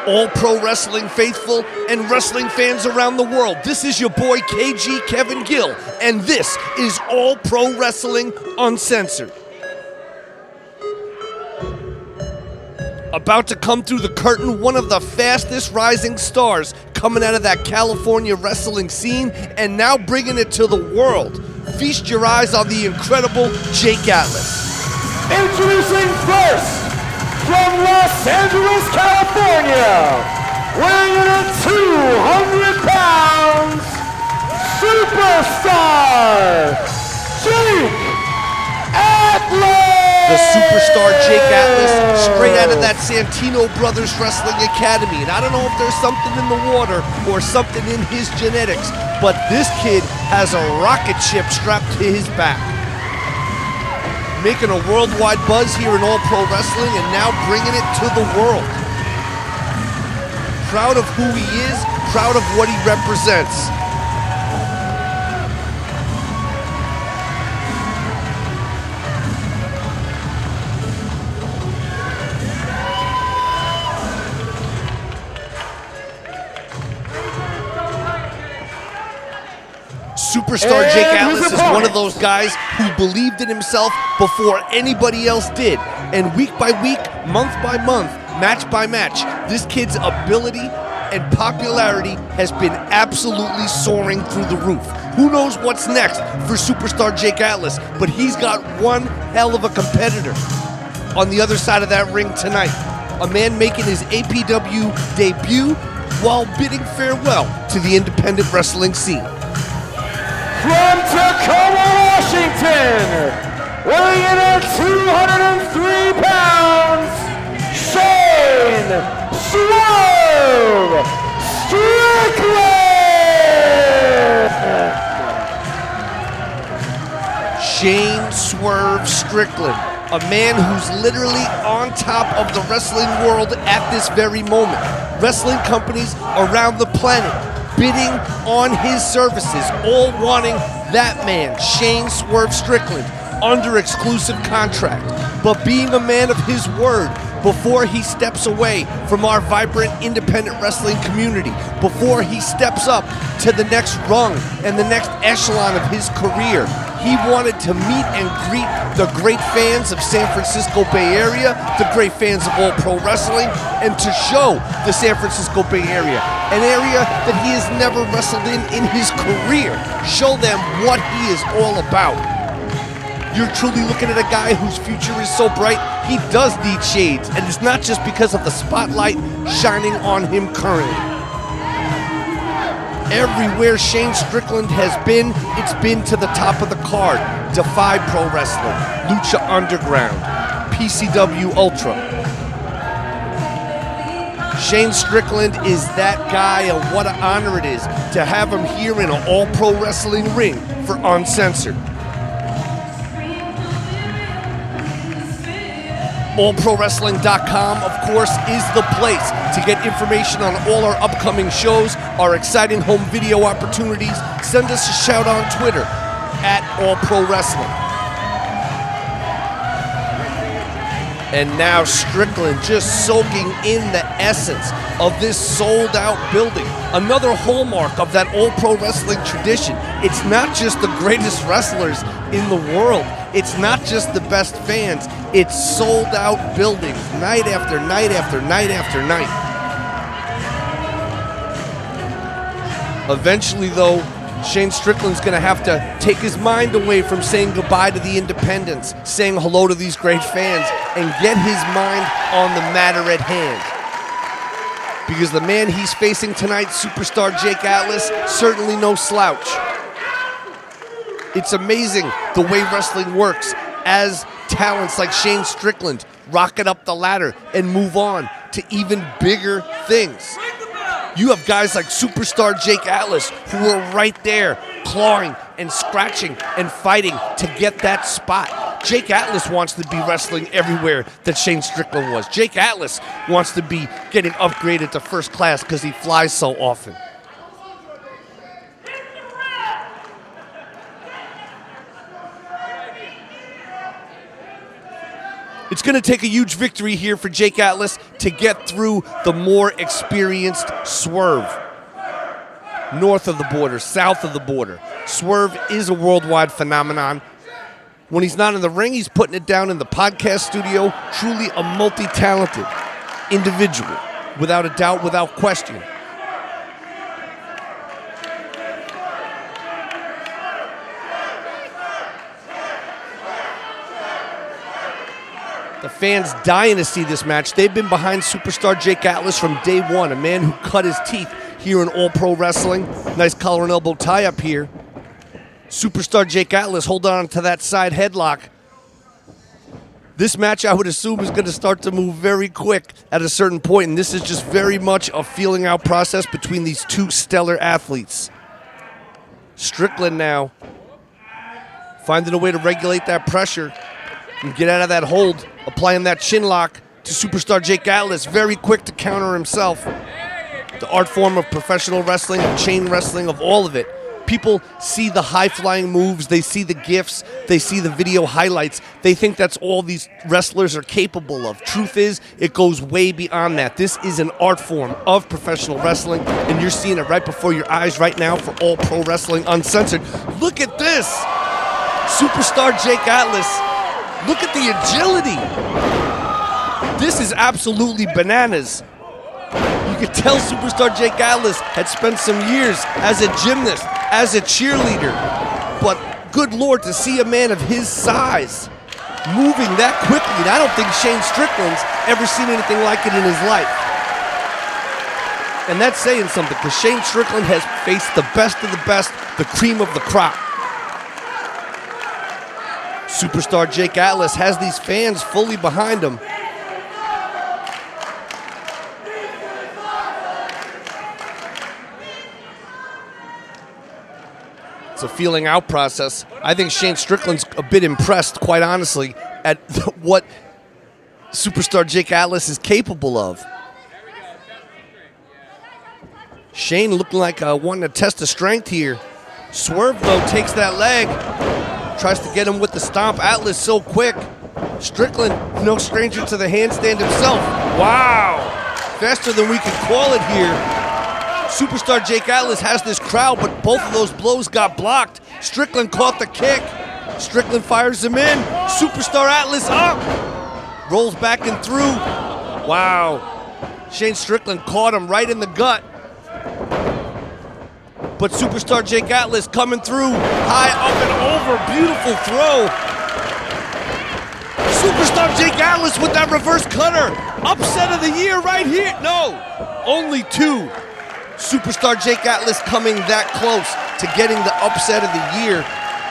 All pro wrestling faithful and wrestling fans around the world, this is your boy KG Kevin Gill, and this is All Pro Wrestling Uncensored. About to come through the curtain, one of the fastest rising stars coming out of that California wrestling scene and now bringing it to the world. Feast your eyes on the incredible Jake Atlas. Introducing first, from Los Angeles, California, weighing in at 200 pounds, superstar Jake Atlas! The superstar Jake Atlas, straight out of that Santino Brothers Wrestling Academy. And I don't know if there's something in the water or something in his genetics, but this kid has a rocket ship strapped to his back. Making a worldwide buzz here in All Pro Wrestling and now bringing it to the world. Proud of who he is, proud of what he represents. Superstar Jake Atlas is one of those guys who believed in himself before anybody else did. And week by week, month by month, match by match, this kid's ability and popularity has been absolutely soaring through the roof. Who knows what's next for superstar Jake Atlas, but he's got one hell of a competitor on the other side of that ring tonight. A man making his APW debut while bidding farewell to the independent wrestling scene. From Tacoma, Washington, weighing in at 203 pounds, Shane Swerve Strickland! Shane Swerve Strickland, a man who's literally on top of the wrestling world at this very moment. Wrestling companies around the planet bidding on his services, all wanting that man, Shane Swerve Strickland, under exclusive contract. But being a man of his word, before he steps away from our vibrant independent wrestling community, before he steps up to the next rung and the next echelon of his career, he wanted to meet and greet the great fans of San Francisco Bay Area, the great fans of All Pro Wrestling, and to show the San Francisco Bay Area, an area that he has never wrestled in his career, show them what he is all about. You're truly looking at a guy whose future is so bright, he does need shades, and it's not just because of the spotlight shining on him currently. Everywhere Shane Strickland has been, it's been to the top of the card. Defy Pro Wrestling, Lucha Underground, PCW Ultra. Shane Strickland is that guy, and what an honor it is to have him here in an All Pro Wrestling ring for Uncensored. AllProWrestling.com, of course, is the place to get information on all our upcoming shows, our exciting home video opportunities. Send us a shout on Twitter at AllProWrestling. And now Strickland just soaking in the essence of this sold-out building. Another hallmark of that All Pro Wrestling tradition. It's not just the greatest wrestlers in the world. It's not just the best fans. It's sold-out buildings night after night after night after night. Eventually, though, Shane Strickland's going to have to take his mind away from saying goodbye to the independents, saying hello to these great fans, and get his mind on the matter at hand. Because the man he's facing tonight, superstar Jake Atlas, certainly no slouch. It's amazing the way wrestling works as talents like Shane Strickland rocket up the ladder and move on to even bigger things. You have guys like superstar Jake Atlas who are right there clawing and scratching and fighting to get that spot. Jake Atlas wants to be wrestling everywhere that Shane Strickland was. Jake Atlas wants to be getting upgraded to first class because he flies so often. It's going to take a huge victory here for Jake Atlas to get through the more experienced Swerve. North of the border, south of the border. Swerve is a worldwide phenomenon. When he's not in the ring, he's putting it down in the podcast studio. Truly a multi-talented individual, without a doubt, without question. The fans dying to see this match. They've been behind superstar Jake Atlas from day one, a man who cut his teeth here in All Pro Wrestling. Nice collar and elbow tie up here. Superstar Jake Atlas holding on to that side headlock. This match, I would assume, is going to start to move very quick at a certain point, and this is just very much a feeling out process between these two stellar athletes. Strickland now finding a way to regulate that pressure and get out of that hold, applying that chin lock to superstar Jake Atlas, very quick to counter himself. The art form of professional wrestling, of chain wrestling, of all of it. People see the high-flying moves, they see the gifs, they see the video highlights. They think that's all these wrestlers are capable of. Truth is, it goes way beyond that. This is an art form of professional wrestling, and you're seeing it right before your eyes right now for All Pro Wrestling Uncensored. Look at this! Superstar Jake Atlas. Look at the agility. This is absolutely bananas. You could tell superstar Jake Atlas had spent some years as a gymnast, as a cheerleader. But good Lord, to see a man of his size moving that quickly, and I don't think Shane Strickland's ever seen anything like it in his life. And that's saying something, because Shane Strickland has faced the best of the best, the cream of the crop. Superstar Jake Atlas has these fans fully behind him. It's a feeling out process. I think Shane Strickland's a bit impressed, quite honestly, at what superstar Jake Atlas is capable of. Shane looking like wanting to test the strength here. Swerve, though, takes that leg. Tries to get him with the stomp. Atlas so quick. Strickland, no stranger to the handstand himself. Wow! Faster than we could call it here. Superstar Jake Atlas has this crowd, but both of those blows got blocked. Strickland caught the kick. Strickland fires him in. Superstar Atlas up. Rolls back and through. Wow. Shane Strickland caught him right in the gut. But superstar Jake Atlas coming through, high up and over, beautiful throw. Superstar Jake Atlas with that reverse cutter. Upset of the year right here. No, only two. Superstar Jake Atlas coming that close to getting the upset of the year.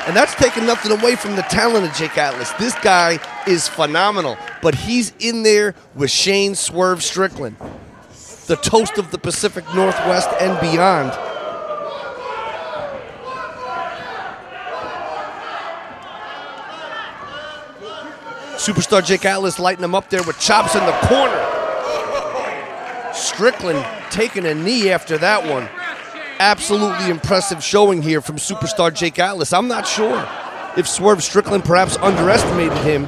And that's taking nothing away from the talent of Jake Atlas. This guy is phenomenal, but he's in there with Shane Swerve Strickland, the toast of the Pacific Northwest and beyond. Superstar Jake Atlas lighting him up there with chops in the corner. Strickland taking a knee after that one. Absolutely impressive showing here from superstar Jake Atlas. I'm not sure if Swerve Strickland perhaps underestimated him,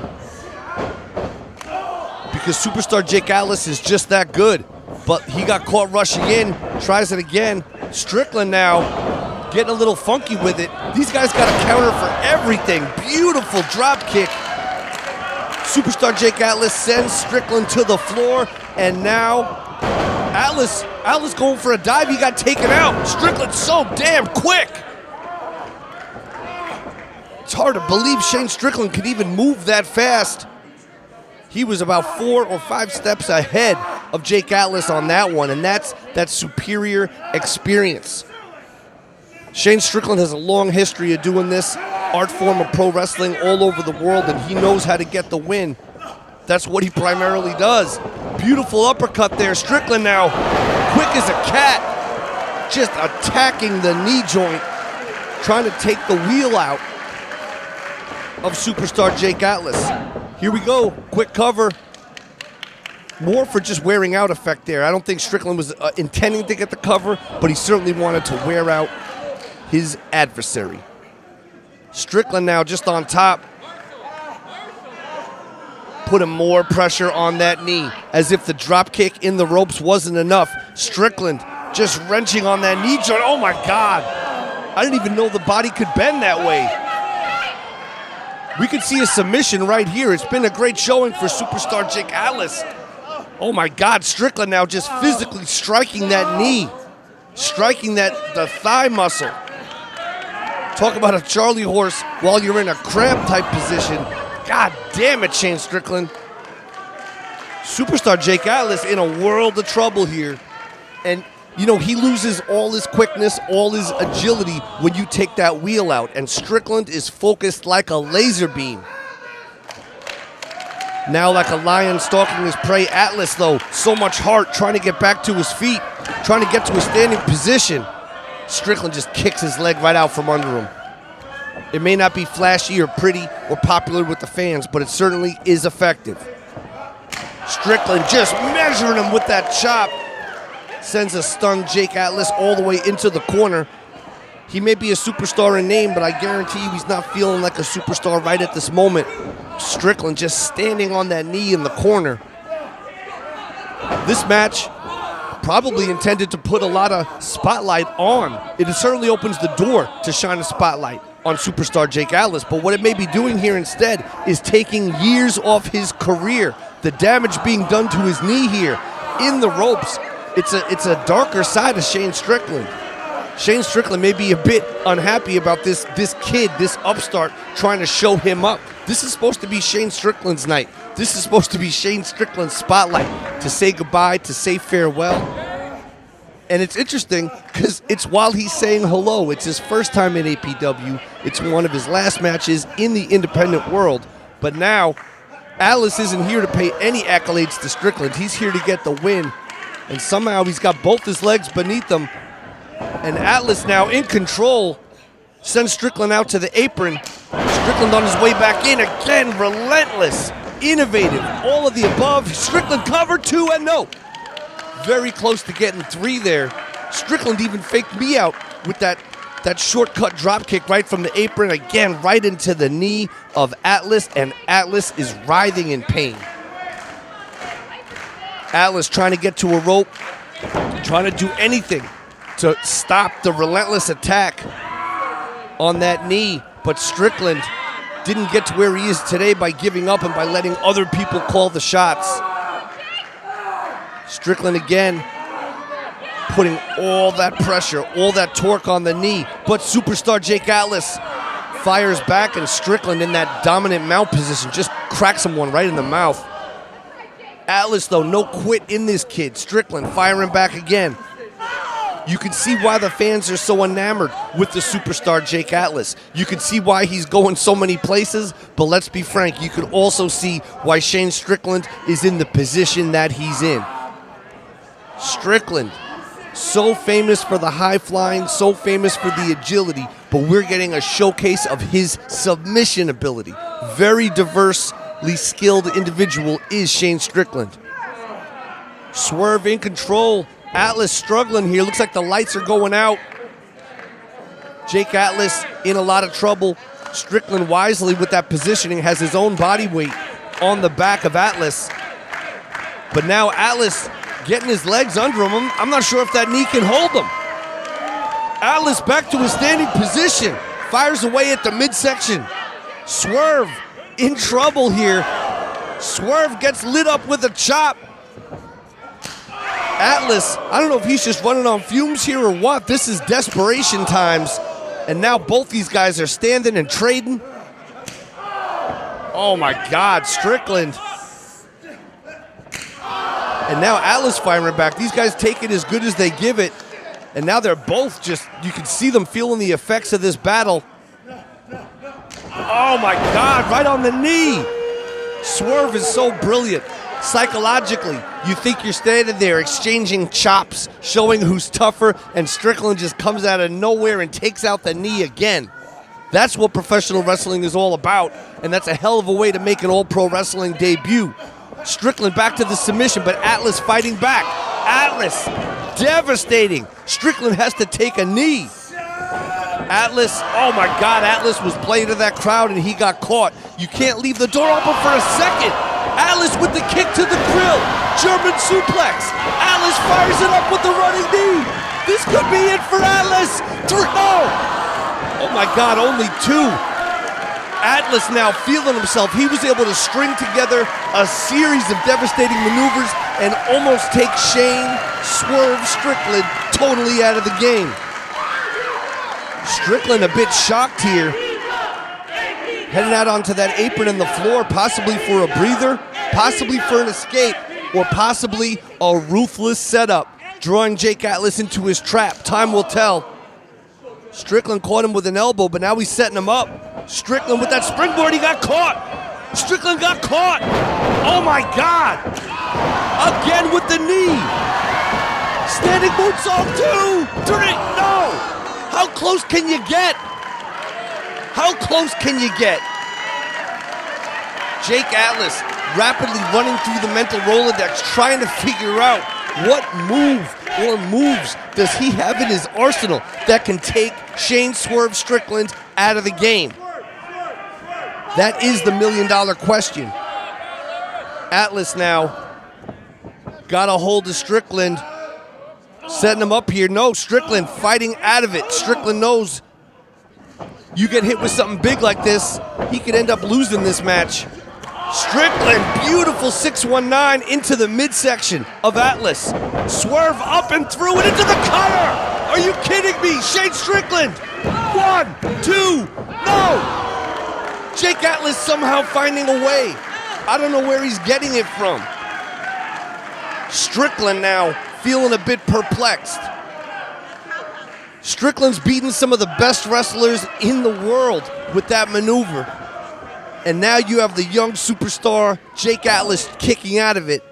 because superstar Jake Atlas is just that good. But he got caught rushing in, tries it again. Strickland now getting a little funky with it. These guys got a counter for everything. Beautiful drop kick. Superstar Jake Atlas sends Strickland to the floor, and now Atlas going for a dive. He got taken out. Strickland's so damn quick. It's hard to believe Shane Strickland could even move that fast. He was about 4 or 5 steps ahead of Jake Atlas on that one, and that's that superior experience. Shane Strickland has a long history of doing this art form of pro wrestling all over the world, and he knows how to get the win. That's what he primarily does. Beautiful uppercut there. Strickland now, quick as a cat, just attacking the knee joint, trying to take the wheel out of superstar Jake Atlas. Here we go, quick cover. More for just wearing out effect there. I don't think Strickland was intending to get the cover, but he certainly wanted to wear out his adversary. Strickland now just on top. putting more pressure on that knee, as if the drop kick in the ropes wasn't enough. Strickland just wrenching on that knee joint. Oh my God. I didn't even know the body could bend that way. We could see a submission right here. It's been a great showing for superstar Jake Atlas. Oh my God, Strickland now just physically striking that knee, striking the thigh muscle. Talk about a Charlie horse while you're in a crab type position. God damn it, Shane Strickland. Superstar Jake Atlas in a world of trouble here. And you know, he loses all his quickness, all his agility when you take that wheel out. And Strickland is focused like a laser beam. Now like a lion stalking his prey. Atlas, though, so much heart, trying to get back to his feet, trying to get to a standing position. Strickland just kicks his leg right out from under him. It may not be flashy or pretty or popular with the fans, but it certainly is effective. Strickland just measuring him with that chop. Sends a stunned Jake Atlas all the way into the corner. He may be a superstar in name, but I guarantee you he's not feeling like a superstar right at this moment. Strickland just standing on that knee in the corner. This match probably intended to put a lot of spotlight on. It certainly opens the door to shine a spotlight on superstar Jake Atlas, but what it may be doing here instead is taking years off his career. The damage being done to his knee here in the ropes. It's a darker side of Shane Strickland. Shane Strickland may be a bit unhappy about this kid, this upstart, trying to show him up. This is supposed to be Shane Strickland's night. This is supposed to be Shane Strickland's spotlight, to say goodbye, to say farewell. And it's interesting because it's while he's saying hello. It's his first time in APW. It's one of his last matches in the independent world. But now, Atlas isn't here to pay any accolades to Strickland. He's here to get the win. And somehow he's got both his legs beneath him. And Atlas now in control sends Strickland out to the apron. Strickland on his way back in again, relentless, innovative, all of the above. Strickland covered 2 and no. Very close to getting 3 there. Strickland even faked me out with that shortcut drop kick right from the apron. Again, right into the knee of Atlas, and Atlas is writhing in pain. Atlas trying to get to a rope, trying to do anything to stop the relentless attack on that knee. But Strickland didn't get to where he is today by giving up and by letting other people call the shots. Strickland again putting all that pressure, all that torque on the knee. But superstar Jake Atlas fires back, and Strickland in that dominant mount position just cracks him one right in the mouth. Atlas, though, no quit in this kid. Strickland firing back again. You can see why the fans are so enamored with the superstar Jake Atlas. You can see why he's going so many places, but let's be frank, you could also see why Shane Strickland is in the position that he's in. Strickland, so famous for the high flying, so famous for the agility, but we're getting a showcase of his submission ability. Very diversely skilled individual is Shane Strickland. Swerve in control. Atlas struggling here. Looks like the lights are going out. Jake Atlas in a lot of trouble. Strickland wisely with that positioning has his own body weight on the back of Atlas. But now Atlas getting his legs under him. I'm not sure if that knee can hold him. Atlas back to his standing position. Fires away at the midsection. Swerve in trouble here. Swerve gets lit up with a chop. Atlas, I don't know if he's just running on fumes here or what. This is desperation times. And now both these guys are standing and trading. Oh my God, Strickland. And now Atlas firing back. These guys take it as good as they give it. And now they're both just, you can see them feeling the effects of this battle. Oh my God, right on the knee. Swerve is so brilliant. Psychologically, you think you're standing there exchanging chops, showing who's tougher, and Strickland just comes out of nowhere and takes out the knee again. That's what professional wrestling is all about, and that's a hell of a way to make an all-pro wrestling debut. Strickland back to the submission, but Atlas fighting back. Atlas, devastating. Strickland has to take a knee. Atlas, oh my God, Atlas was playing to that crowd and he got caught. You can't leave the door open for a second. Atlas with the kick to the grill. German suplex. Atlas fires it up with the running knee. This could be it for Atlas. Oh my God, only 2. Atlas now feeling himself. He was able to string together a series of devastating maneuvers and almost take Shane Swerve Strickland totally out of the game. Strickland a bit shocked here. Heading out onto that apron in the floor, possibly for a breather, possibly for an escape, or possibly a ruthless setup, drawing Jake Atlas into his trap. Time will tell. Strickland caught him with an elbow, but now he's setting him up. Strickland with that springboard, he got caught. Strickland got caught. Oh my God. Again with the knee. Standing moonsault 2, 3, no. How close can you get? How close can you get? Jake Atlas rapidly running through the mental Rolodex, trying to figure out what move or moves does he have in his arsenal that can take Shane Swerve Strickland out of the game. That is the $1 million question. Atlas now got a hold of Strickland, setting him up here. No, Strickland fighting out of it. Strickland knows you get hit with something big like this, he could end up losing this match. Strickland, beautiful 619 into the midsection of Atlas. Swerve up and through and into the cutter. Are you kidding me? Shane Strickland. 1, 2, no. Jake Atlas somehow finding a way. I don't know where he's getting it from. Strickland now feeling a bit perplexed. Strickland's beaten some of the best wrestlers in the world with that maneuver. And now you have the young superstar Jake Atlas kicking out of it.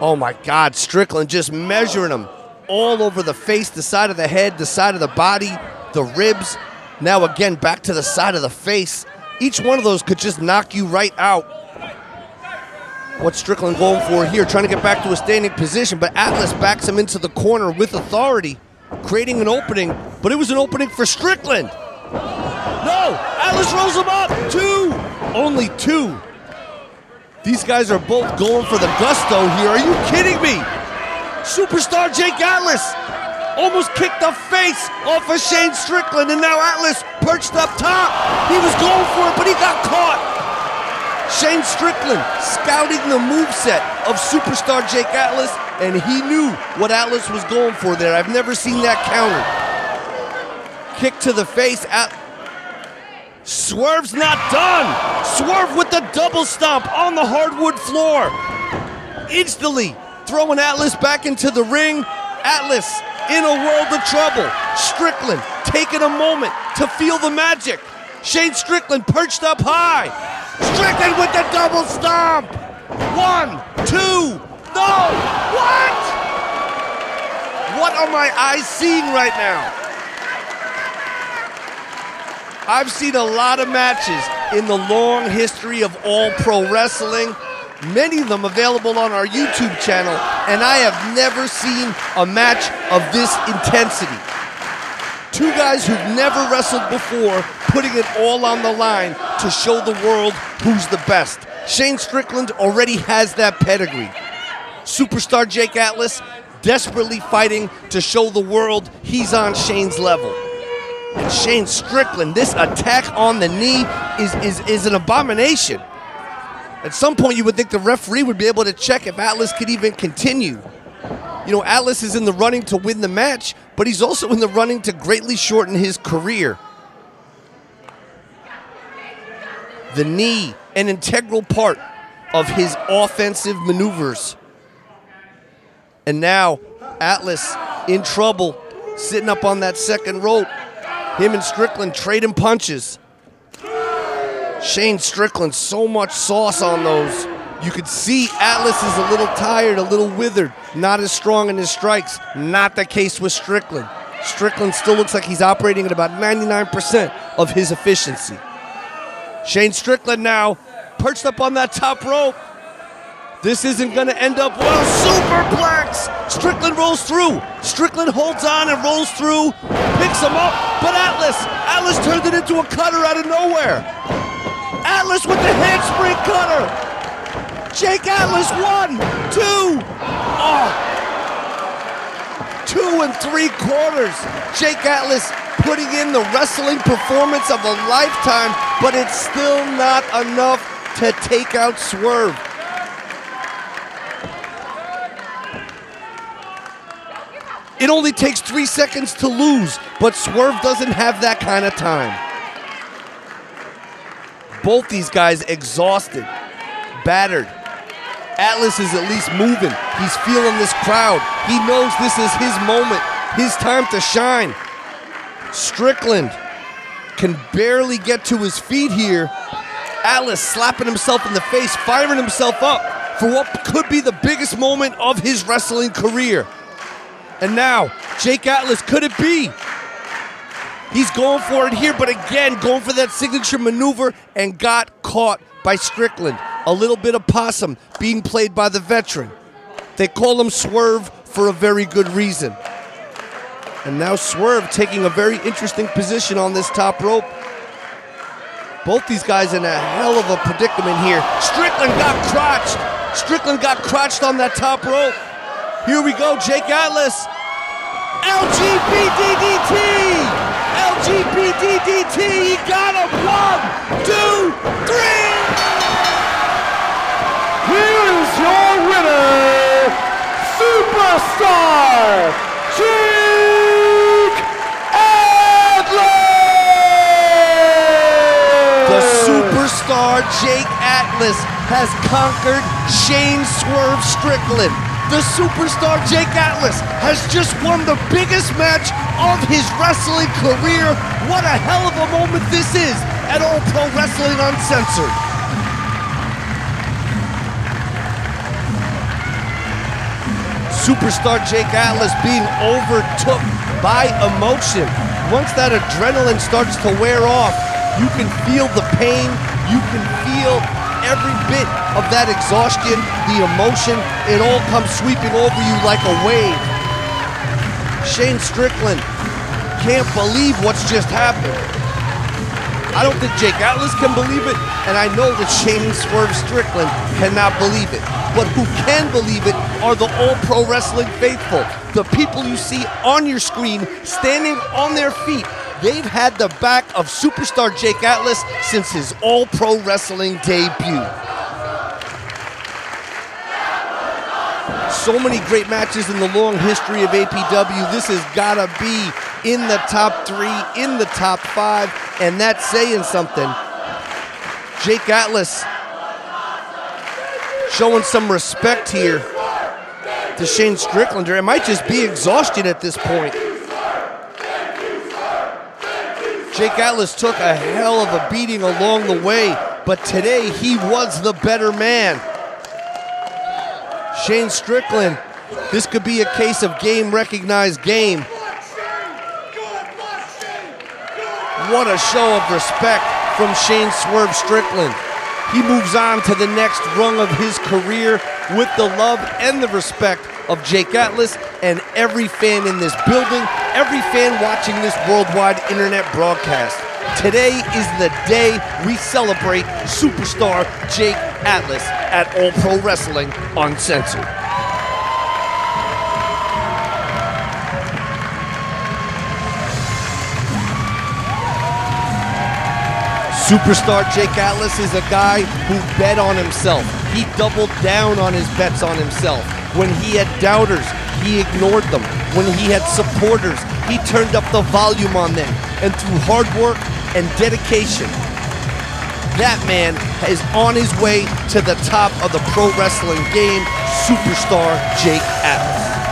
Oh my God, Strickland just measuring him all over the face, the side of the head, the side of the body, the ribs. Now again, back to the side of the face. Each one of those could just knock you right out. What's Strickland going for here? Trying to get back to a standing position, but Atlas backs him into the corner with authority, creating an opening, but it was an opening for Strickland. No, Atlas rolls him up. 2, only 2. These guys are both going for the gusto here. Are you kidding me? Superstar Jake Atlas almost kicked the face off of Shane Strickland, and now Atlas perched up top. He was going for it, but he got caught. Shane Strickland scouting the moveset of superstar Jake Atlas, and he knew what Atlas was going for there. I've never seen that counter. Kick to the face. Swerve's not done. Swerve with the double stomp on the hardwood floor. Instantly throwing Atlas back into the ring. Atlas in a world of trouble. Strickland taking a moment to feel the magic. Shane Strickland perched up high. Strickland with the double stomp. 1, 2, no. What? What are my eyes seeing right now? I've seen a lot of matches in the long history of All Pro Wrestling, many of them available on our YouTube channel, and I have never seen a match of this intensity. 2 guys who've never wrestled before, putting it all on the line to show the world who's the best. Shane Strickland already has that pedigree. Superstar Jake Atlas desperately fighting to show the world he's on Shane's level. And Shane Strickland, this attack on the knee is an abomination. At some point you would think the referee would be able to check if Atlas could even continue. You know, Atlas is in the running to win the match, but he's also in the running to greatly shorten his career. The knee, an integral part of his offensive maneuvers. And now Atlas in trouble, sitting up on that second rope. Him and Strickland trading punches. Shane Strickland, so much sauce on those. You could see Atlas is a little tired, a little withered, not as strong in his strikes. Not the case with Strickland. Strickland still looks like he's operating at about 99% of his efficiency. Shane Strickland now perched up on that top rope. This isn't going to end up well. Superplex! Strickland rolls through. Strickland holds on and rolls through, picks him up, but Atlas turned it into a cutter out of nowhere. Atlas with the handspring cutter. Jake Atlas, 1, 2. Oh. 2 3/4. Jake Atlas putting in the wrestling performance of a lifetime, but it's still not enough to take out Swerve. It only takes 3 seconds to lose, but Swerve doesn't have that kind of time. Both these guys exhausted, battered. Atlas is at least moving. He's feeling this crowd. He knows this is his moment, his time to shine. Strickland can barely get to his feet here. Atlas slapping himself in the face, firing himself up for what could be the biggest moment of his wrestling career. And now, Jake Atlas, could it be? He's going for it here, but again, going for that signature maneuver and got caught by Strickland. A little bit of possum being played by the veteran. They call him Swerve for a very good reason. And now Swerve taking a very interesting position on this top rope. Both these guys in a hell of a predicament here. Strickland got crotched. Strickland got crotched on that top rope. Here we go, Jake Atlas. LGBTDT! LGBTDT! He got him! 1, 2, 3! Here is your winner, Superstar Jake Atlas! The Superstar Jake Atlas has conquered Shane Swerve Strickland. The Superstar Jake Atlas has just won the biggest match of his wrestling career. What a hell of a moment this is at All Pro Wrestling Uncensored. Superstar Jake Atlas being overtook by emotion. Once that adrenaline starts to wear off, you can feel the pain, you can feel every bit of that exhaustion, the emotion, it all comes sweeping over you like a wave. Shane Strickland can't believe what's just happened. I don't think Jake Atlas can believe it, and I know that Shane Swerve Strickland cannot believe it. But who can believe it are the All Pro Wrestling faithful, the people you see on your screen standing on their feet. They've had the back of Superstar Jake Atlas since his All Pro Wrestling debut. So many great matches in the long history of APW. This has got to be in the top 3, in the top 5, and that's saying something. Jake Atlas showing some respect here to Shane Strickland. It might just be exhaustion at this point. Jake Atlas took a hell of a beating along the way, but today he was the better man. Shane Strickland, this could be a case of game recognized game. What a show of respect from Shane Swerve Strickland. He moves on to the next rung of his career with the love and the respect of Jake Atlas and every fan in this building, every fan watching this worldwide internet broadcast. Today is the day we celebrate Superstar Jake Atlas at All Pro Wrestling Uncensored. Superstar Jake Atlas is a guy who bet on himself. He doubled down on his bets on himself. When he had doubters, he ignored them. When he had supporters, he turned up the volume on them. And through hard work and dedication, that man is on his way to the top of the pro wrestling game, Superstar Jake Atlas.